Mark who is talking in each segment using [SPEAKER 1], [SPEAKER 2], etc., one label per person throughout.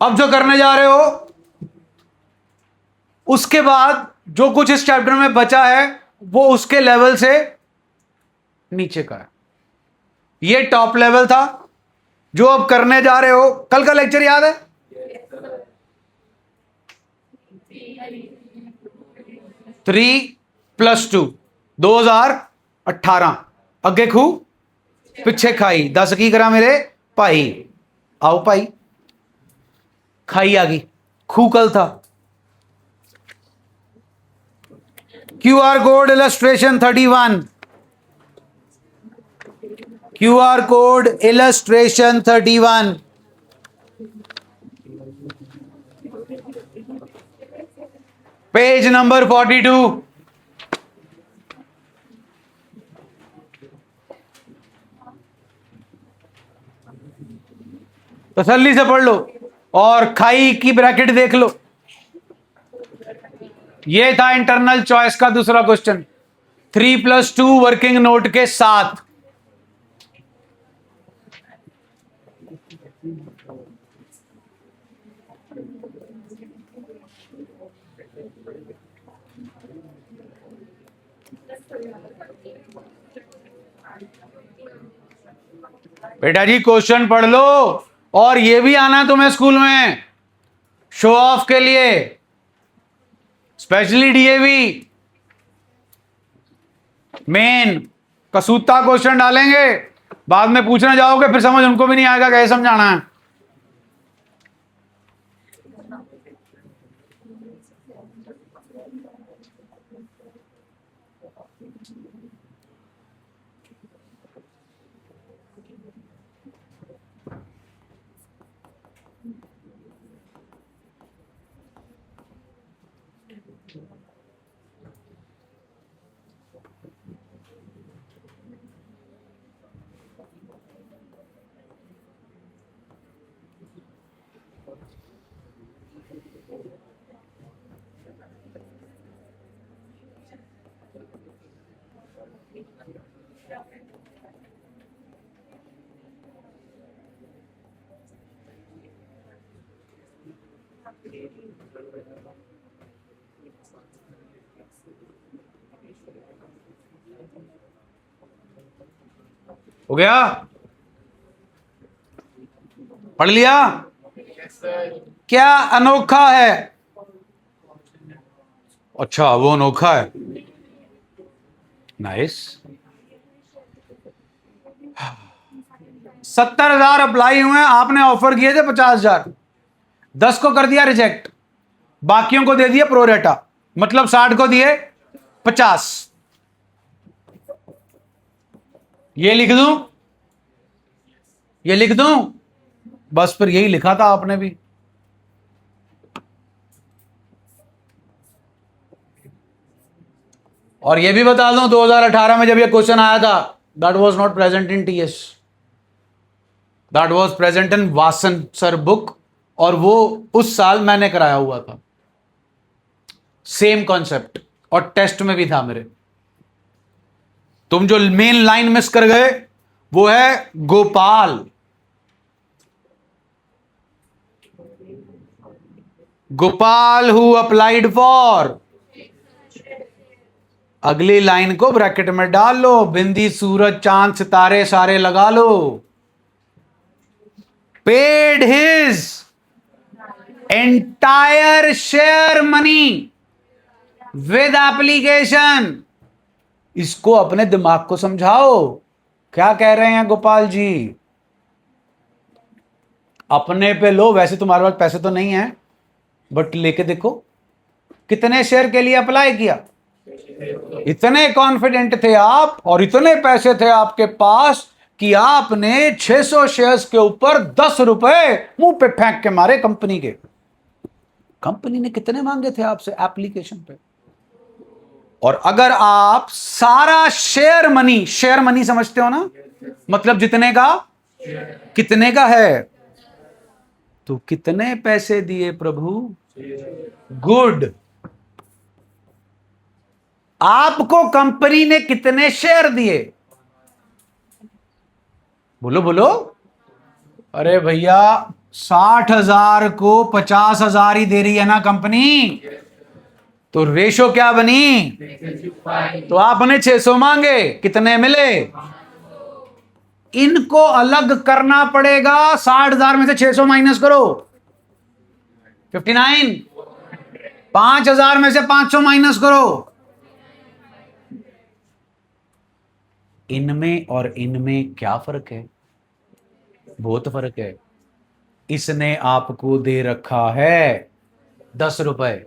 [SPEAKER 1] अब जो करने जा रहे हो उसके बाद जो कुछ इस चैप्टर में बचा है वो उसके लेवल से नीचे का है। ये टॉप लेवल था जो अब करने जा रहे हो। कल का लेक्चर याद है? 3+2 2018। अगे खू पिछे खाई 10 की करा मेरे भाई। आओ भाई, खाई आ गई, खू कल था। QR code illustration 31। QR code illustration 31। Page number 42। तसल्ली से पढ़ लो और खाई की ब्रैकेट देख लो। ये था इंटरनल चॉइस का दूसरा क्वेश्चन, 3+2 वर्किंग नोट के साथ। बेटा जी क्वेश्चन पढ़ लो और ये भी आना है तुम्हें स्कूल में शो ऑफ के लिए, स्पेशली डीएवी मेन कसूता क्वेश्चन डालेंगे। बाद में पूछने जाओगे फिर समझ उनको भी नहीं आएगा कैसे समझाना है। हो गया? पढ़ लिया? क्या अनोखा है? अच्छा वो अनोखा है, नाइस। 70,000 अप्लाई हुए हैं, आपने ऑफर किए थे 50,000, 10 को कर दिया रिजेक्ट, बाकियों को दे दिया प्रोरेटा, मतलब 60 को दिए 50। ये लिख दूं? ये लिख दूं? बस फिर यही लिखा था आपने भी। और ये भी बता दूं 2018 में जब ये क्वेश्चन आया था, that was not present in TS, that was present in Vasan sir book, और वो उस साल मैंने कराया हुआ था, सेम कॉन्सेप्ट, और टेस्ट में भी था मेरे। तुम जो मेन लाइन मिस कर गए वो है Gopal. Gopal who applied for, अगली लाइन को ब्रैकेट में डाल लो, बिंदी सूरज चांद सितारे सारे लगा लो। Paid his entire share money with application. इसको अपने दिमाग को समझाओ, क्या कह रहे हैं गोपाल जी? अपने पे लो, वैसे तुम्हारे पास पैसे तो नहीं है बट लेके देखो कितने शेयर के लिए अप्लाई किया। इतने कॉन्फिडेंट थे आप और इतने पैसे थे आपके पास कि आपने 600 शेयर्स के ऊपर 10 रुपए मुंह पे फेंक के मारे कंपनी के। कंपनी ने कितने मांगे थे आपसे एप्लीकेशन पे? और अगर आप सारा शेयर मनी समझते हो ना, मतलब जितने का कितने का है, तो कितने पैसे दिए प्रभु? गुड। आपको कंपनी ने कितने शेयर दिए? बोलो बोलो। अरे भैया 60,000 को 50,000 ही दे रही है ना कंपनी, तो रेशो क्या बनी? तो आपने 600 मांगे, कितने मिले? इनको अलग करना पड़ेगा। 60,000 में से 600 माइनस करो, 59। 5,000 में से 500 माइनस करो। इनमें और इनमें क्या फर्क है? बहुत फर्क है। इसने आपको दे रखा है 10 रुपए,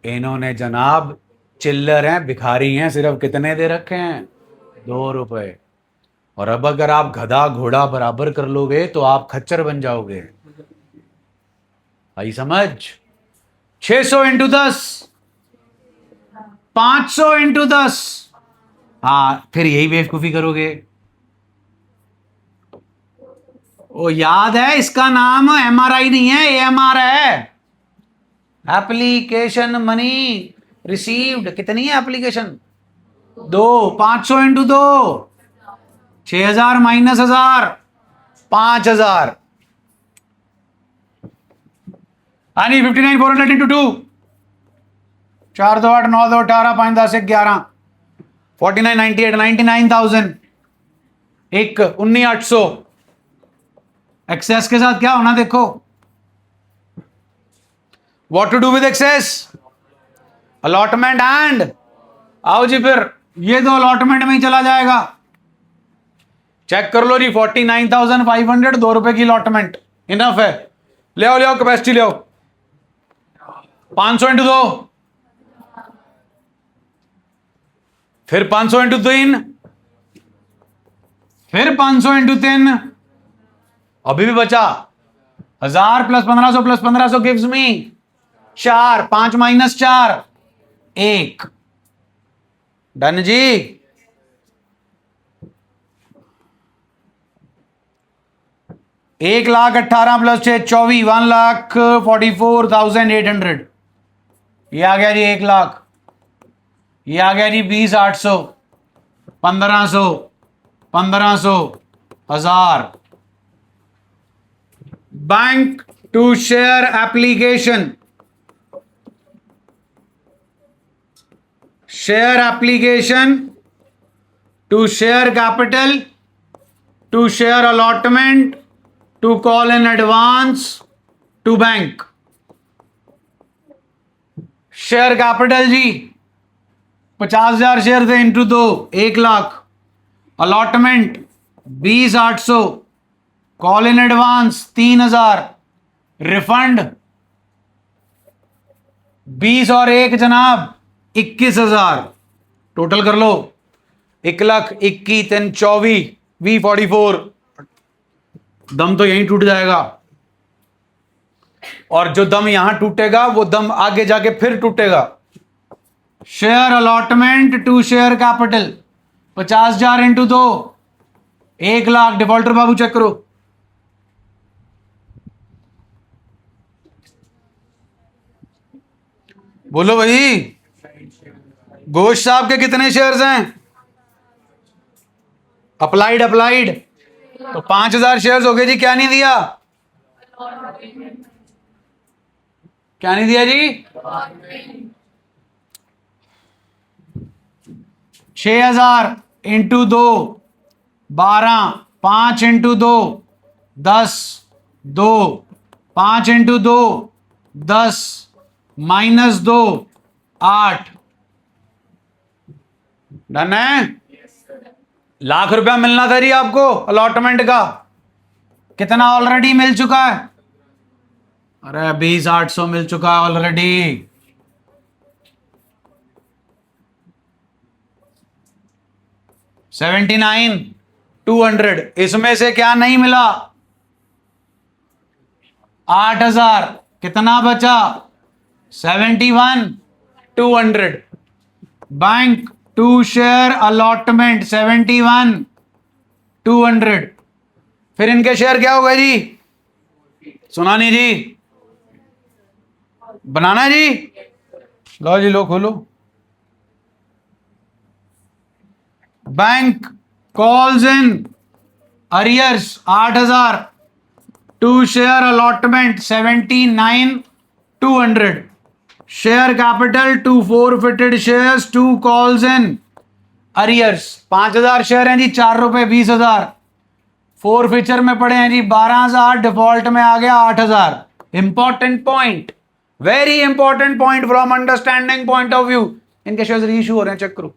[SPEAKER 1] इन्होंने जनाब चिल्लर हैं, भिखारी हैं, सिर्फ कितने दे रखे हैं? 2 रुपए। और अब अगर आप गधा घोड़ा बराबर कर लोगे तो आप खच्चर बन जाओगे। आई समझ? 600 इंटू 10, 500 इंटू 10। हाँ, फिर यही बेवकूफी करोगे। वो याद है, इसका नाम एमआरआई नहीं है, एएमआर है, एप्लीकेशन मनी रिसीव्ड। कितनी है एप्लीकेशन? 2। 500 into 2, 6,000 minus 1,000, 5,000। यानी 59,400 इंटू 2, 4 2 8 9 2 18 5 10 11, 49 98 99,000। एक 19,800। एक्सेस के साथ क्या होना देखो। What to do with excess? Allotment and, आओ जी, फिर ये दो अलॉटमेंट में ही चला जाएगा। चेक कर लो जी, 49,500, 2 रुपए की अलॉटमेंट इनफ है। ले आओ कैपेसिटी ले आओ। 500 इंटू 2, फिर 500 इंटू 3, फिर 500 इंटू 3। अभी भी बचा 1,000 plus 1,500 plus 1,500 gives me 4। 5 minus 4, 1। Done जी। एक 1,18,000 प्लस 6 24, 1,44,800। ये आ गया जी 1,00,000। ये आ गया जी 20,800, 1,500, 1,500, 1,000। Bank to share application, share application to share capital, to share allotment, to call in advance, to bank. Share capital जी 50,000 शेयर थे into 2, 1,00,000। Allotment 20,800, call in advance 3,000, refund 20 और 1 जनाब 21,000। टोटल कर लो, 1,21,, 3 24, 44। दम तो यहीं टूट जाएगा, और जो दम यहां टूटेगा वो दम आगे जाके फिर टूटेगा। Share allotment to share capital 50,000 into 2, 1,00,000। Defaulter बाबू चेक करो। बोलो भाई, घोष साहब के कितने शेयर्स हैं? अप्लाइड तो 5,000 शेयर्स हो गए जी। क्या नहीं दिया? क्या नहीं दिया जी? 6,000 into 2, 12, 5 into 2, 10, 2, 5 into 2, 10, minus 2, 8। Done है? ₹1,00,000 मिलना था जी आपको अलॉटमेंट का। कितना ऑलरेडी मिल चुका है? अरे 20,800 मिल चुका है ऑलरेडी। 79,200। इसमें से क्या नहीं मिला? 8,000। कितना बचा? 71,200। Bank to share allotment 71,200। फिर इनके शेयर क्या हो गए जी? सुना नहीं जी? बनाना है जी? लो जी, लो खोलो। Bank calls in arrears 8,000, to share allotment 79,200, share capital to forfeited shares, to calls in arrears. 5,000 share हैं जी, 4 रुपए 20,000, फोर फीचर में पड़े हैं जी 12,000, डिफॉल्ट में आ गया 8,000। Important point, very important point from understanding point of view. इनके शेयर्स रीइश्यू हो रहे हैं, चेक करो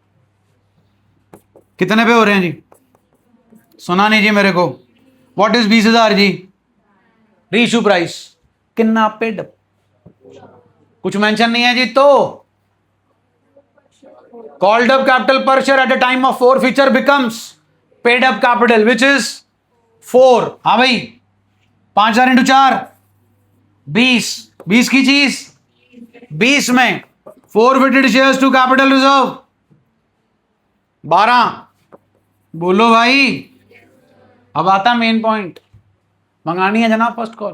[SPEAKER 1] कितने पे हो रहे हैं जी, सुना नहीं जी मेरे को। व्हाट इज 20,000 जी रीइश्यू प्राइस, कितना पेड, कुछ मेंशन नहीं है जी। तो called up capital per share at the time of forfeiture becomes paid up capital which is 4। हाँ भाई, 5,000 इंटू 4 20, 20 की चीज 20 में forfeited shares to capital reserve 12। बोलो भाई, अब आता मेन पॉइंट। मंगानी है जनाब फर्स्ट कॉल,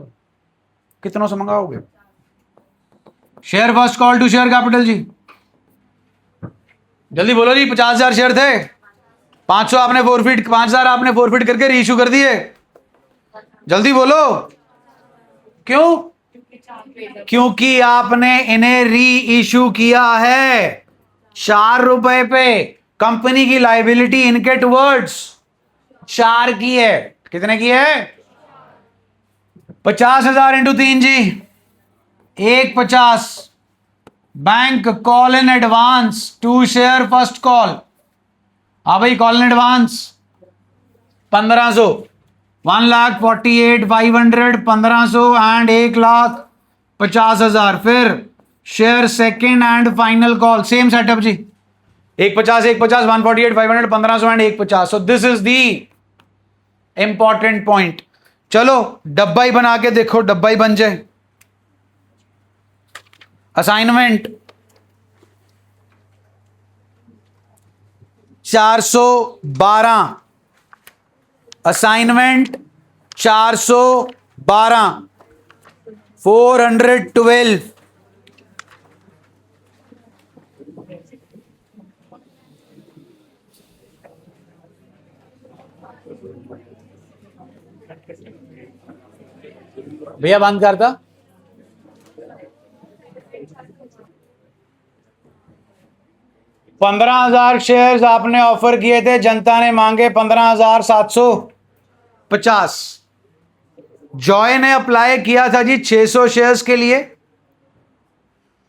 [SPEAKER 1] कितनों से मंगाओगे? Share first call to share capital जी, जल्दी बोलो जी। 50,000 शेयर थे, 500 आपने फोरफिट, 5,000 आपने फोरफिट करके रीइश्यू कर दिए, जल्दी बोलो। क्यों? क्योंकि आपने इन्हें री इश्यू किया है 4 रुपए पे। कंपनी की लाइबिलिटी इनके टुवर्ड्स 4 की है। कितने की है? 50,000 इंटू 3 जी, 150। Bank call in advance to share first call. हाँ भाई, कॉल इन एडवांस 1,500, 1,48,500, 1,500 एंड 1,50,000। फिर share second and final call, same setup जी, 150, 150, 148,500, 1,500 and 150। So this is the important point. चलो डब्बा ही बना के देखो, डब्बा ही बन जाए। Assignment 412, assignment 412, 412। भैया बंद करता। $15,000 शेयर्स आपने ऑफर किए थे, जनता ने मांगे 15,750। जॉय ने अप्लाई किया था जी 600 शेयर्स के लिए।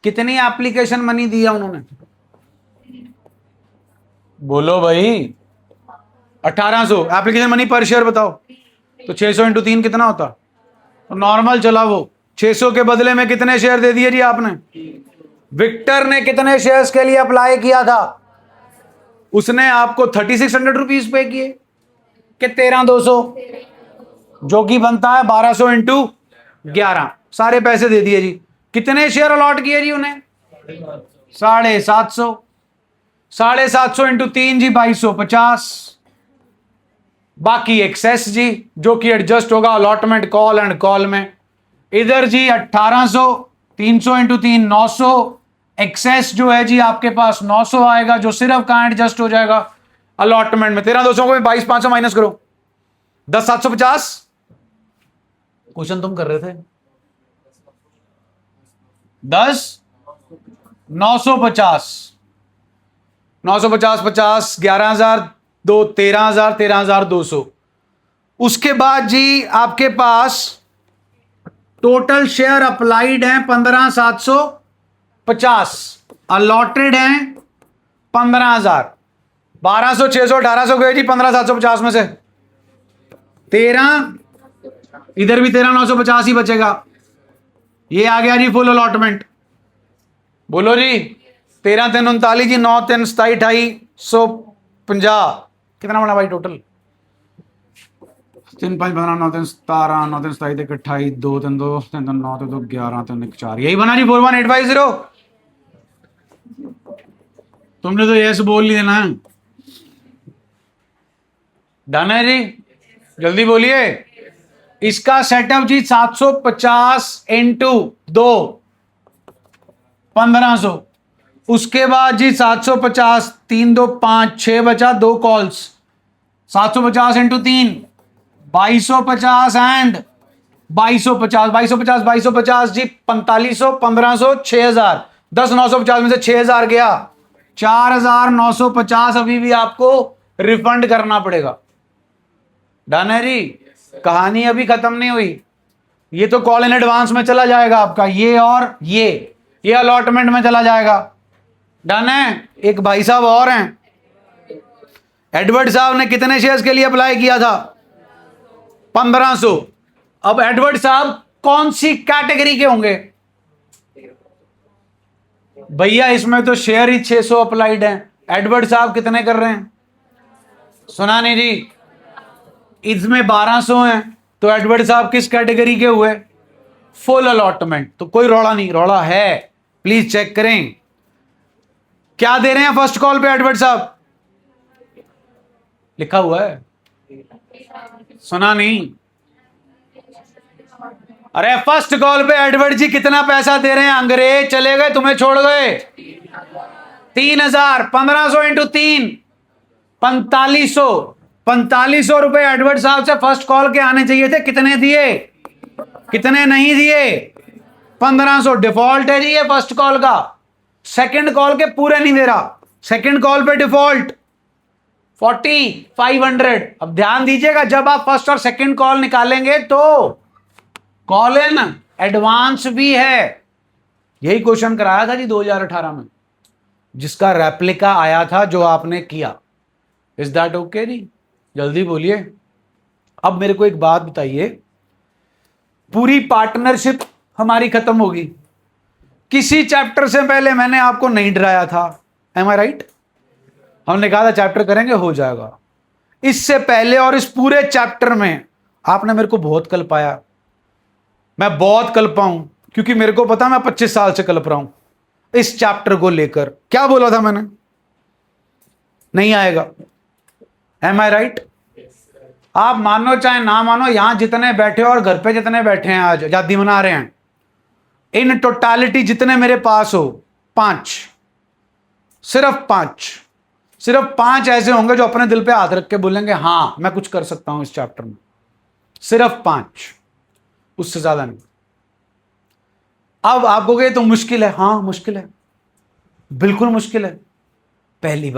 [SPEAKER 1] कितनी एप्लीकेशन मनी दिया उन्होंने? बोलो भाई, 1,800 एप्लीकेशन मनी पर शेयर बताओ। तो 600 इंटू 3 कितना होता? तो नॉर्मल चला वो 600 के बदले में कितने शेयर दे दिए जी आपने? विक्टर ने कितने शेयर्स के लिए अप्लाई किया था? उसने आपको 3,600 रुपीज पे किए कि 13,200, जो कि बनता है 1,200 इंटू 11। सारे पैसे दे दिए जी। कितने शेयर अलॉट किए जी उन्हें? 750। 750 इंटू 3 जी 2,250। बाकी एक्सेस जी, जो कि एडजस्ट होगा अलॉटमेंट कॉल एंड कॉल में। इधर जी 1,800, 300 इंटू 3 900। एक्सेस जो है जी आपके पास 900 आएगा, जो सिर्फ कहां एडजस्ट हो जाएगा? अलॉटमेंट में। 13,200 को 22,500 माइनस करो, 10,750। क्वेश्चन तुम कर रहे थे 10,950, 950 50, 11,000 2, 13,000, 13,200। उसके बाद जी आपके पास टोटल शेयर अप्लाइड हैं 15,750, अलॉटेड हैं 15,000। 1,200, 600, 1,800 गए जी 15,750 में से। 13, इधर भी 13,950 ही बचेगा। ये आ गया जी फुल अलॉटमेंट। बोलो जी, 13 3 39 जी, 9 3 27 250। कितना बना भाई टोटल? 3 5 15 9 3 17 9 3 27 28 2 3 2 3 3 9 2 11 3 1 4। यही बना जी 41850। तुमने तो यस बोल लिया ना। डन है जी, जल्दी बोलिए। इसका सेटअप जी 750 इंटू 2 1500। उसके बाद जी 750, 3 2 5 6 बचा, 2 कॉल्स। 750 इंटू 3 2250 एंड 2250 2250 2250 जी, 4500 1500 6000, 10 950 में से 6000 गया, 4950 अभी भी आपको रिफंड करना पड़ेगा। डन है जी, कहानी अभी खत्म नहीं हुई। ये तो कॉल इन एडवांस में चला जाएगा आपका, ये और ये अलॉटमेंट में चला जाएगा। डन है। एक भाई साहब और हैं, एडवर्ड साहब ने कितने शेयर्स के लिए अप्लाई किया था? 1500। अब एडवर्ड साहब कौन सी कैटेगरी के होंगे भैया? इसमें तो शेयर ही 600 अप्लाइड हैं, एडवर्ड साहब कितने कर रहे हैं? सुना नहीं जी? इसमें 1200 हैं, तो एडवर्ड साहब किस कैटेगरी के हुए? Full allotment. तो कोई रौला नहीं, रौला है प्लीज चेक करें। क्या दे रहे हैं फर्स्ट कॉल पे एडवर्ड साहब? लिखा हुआ है, सुना नहीं? अरे फर्स्ट कॉल पे एडवर्ड जी कितना पैसा दे रहे हैं? अंग्रेज चले गए, तुम्हें छोड़ गए। 3000, 1500 इंटू 3, 4500। 4500 रुपए एडवर्ड साहब से फर्स्ट कॉल के आने चाहिए थे, कितने दिए? कितने नहीं दिए? 1500। डिफॉल्ट है जी ये फर्स्ट कॉल का, सेकंड कॉल के पूरे नहीं दे रहा, सेकंड कॉल पे डिफॉल्ट 4500। अब ध्यान दीजिएगा, जब आप फर्स्ट और सेकंड कॉल निकालेंगे तो कॉल इन एडवांस भी है। यही क्वेश्चन कराया था जी 2018 में, जिसका रेप्लिका आया था जो आपने किया। इज दैट ओके जी? जल्दी बोलिए। अब मेरे को एक बात बताइए, पूरी पार्टनरशिप हमारी खत्म होगी, किसी चैप्टर से पहले मैंने आपको नहीं डराया था, एम आई राइट? हमने कहा था चैप्टर करेंगे, हो जाएगा। इससे पहले और इस पूरे चैप्टर में आपने मेरे को बहुत कल्पाया। मैं बहुत कल्पा हूं, क्योंकि मेरे को पता मैं 25 साल से कल्प रहा हूं इस चैप्टर को लेकर। क्या बोला था मैंने? नहीं आएगा, एम आई राइट? आप मानो चाहे ना मानो, यहां जितने बैठे हो और घर पे जितने बैठे हैं, आज आजादी मना रहे हैं, इन टोटालिटी जितने मेरे पास हो, 5, सिर्फ 5 ऐसे होंगे जो अपने दिल पे हाथ रख के बोलेंगे हाँ मैं कुछ कर सकता हूं इस चैप्टर में। सिर्फ 5, उससे ज्यादा नहीं। अब आप कहोगे तो मुश्किल है। हाँ मुश्किल है, बिल्कुल मुश्किल है। पहली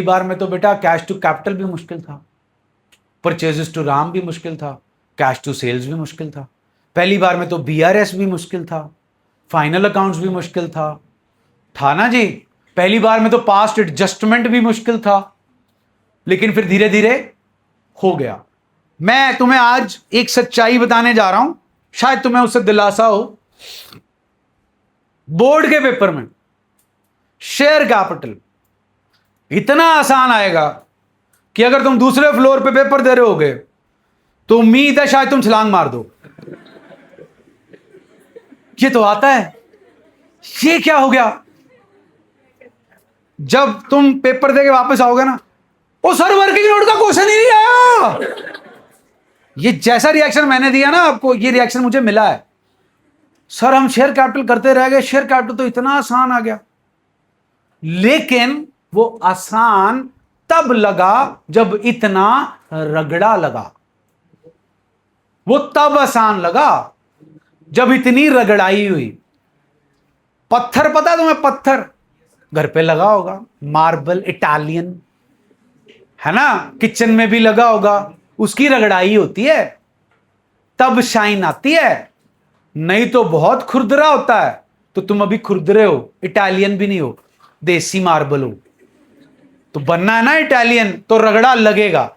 [SPEAKER 1] बार में तो बेटा कैश टू कैपिटल भी मुश्किल था, परचेजेस टू राम भी मुश्किल था, कैश टू सेल्स भी मुश्किल था। पहली बार में तो बीआरएस भी मुश्किल था, फाइनल अकाउंट्स भी मुश्किल था ना जी? पहली बार में तो पास्ट एडजस्टमेंट भी मुश्किल था, लेकिन फिर धीरे धीरे हो गया। मैं तुम्हें आज एक सच्चाई बताने जा रहा हूं, शायद तुम्हें उससे दिलासा हो। बोर्ड के पेपर में शेयर कैपिटल इतना आसान आएगा कि अगर तुम दूसरे फ्लोर पे पेपर दे रहे होगे तो उम्मीद है शायद तुम छलांग मार दो। ये तो आता है, ये क्या हो गया? जब तुम पेपर देके वापस आओगे ना, ओ सर वर्किंग नोट का क्वेश्चन ही नहीं आया। ये जैसा रिएक्शन मैंने दिया ना आपको, ये रिएक्शन मुझे मिला है। सर हम शेयर कैपिटल करते रह गए, शेयर कैपिटल तो इतना आसान आ गया। लेकिन वो आसान तब लगा जब इतना रगड़ा लगा। वो तब आसान लगा जब इतनी रगड़ाई हुई। पत्थर पता है तुम्हें? पत्थर घर पे लगा होगा, मार्बल इटालियन, है ना? किचन में भी लगा होगा, उसकी रगड़ाई होती है तब शाइन आती है, नहीं तो बहुत खुरदरा होता है। तो तुम अभी खुरदरे हो, इटालियन भी नहीं हो, देसी मार्बल हो। तो बनना है ना इटालियन, तो रगड़ा लगेगा।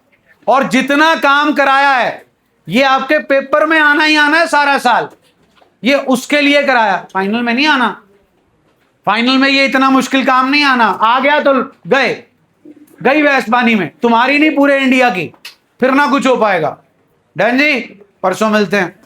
[SPEAKER 1] और जितना काम कराया है ये आपके पेपर में आना ही आना है सारा साल, ये उसके लिए कराया, फाइनल में नहीं आना। फाइनल में ये इतना मुश्किल काम नहीं आना। आ गया तो गई वैस पानी में, तुम्हारी नहीं पूरे इंडिया की, फिर ना कुछ हो पाएगा। डन जी, परसों मिलते हैं।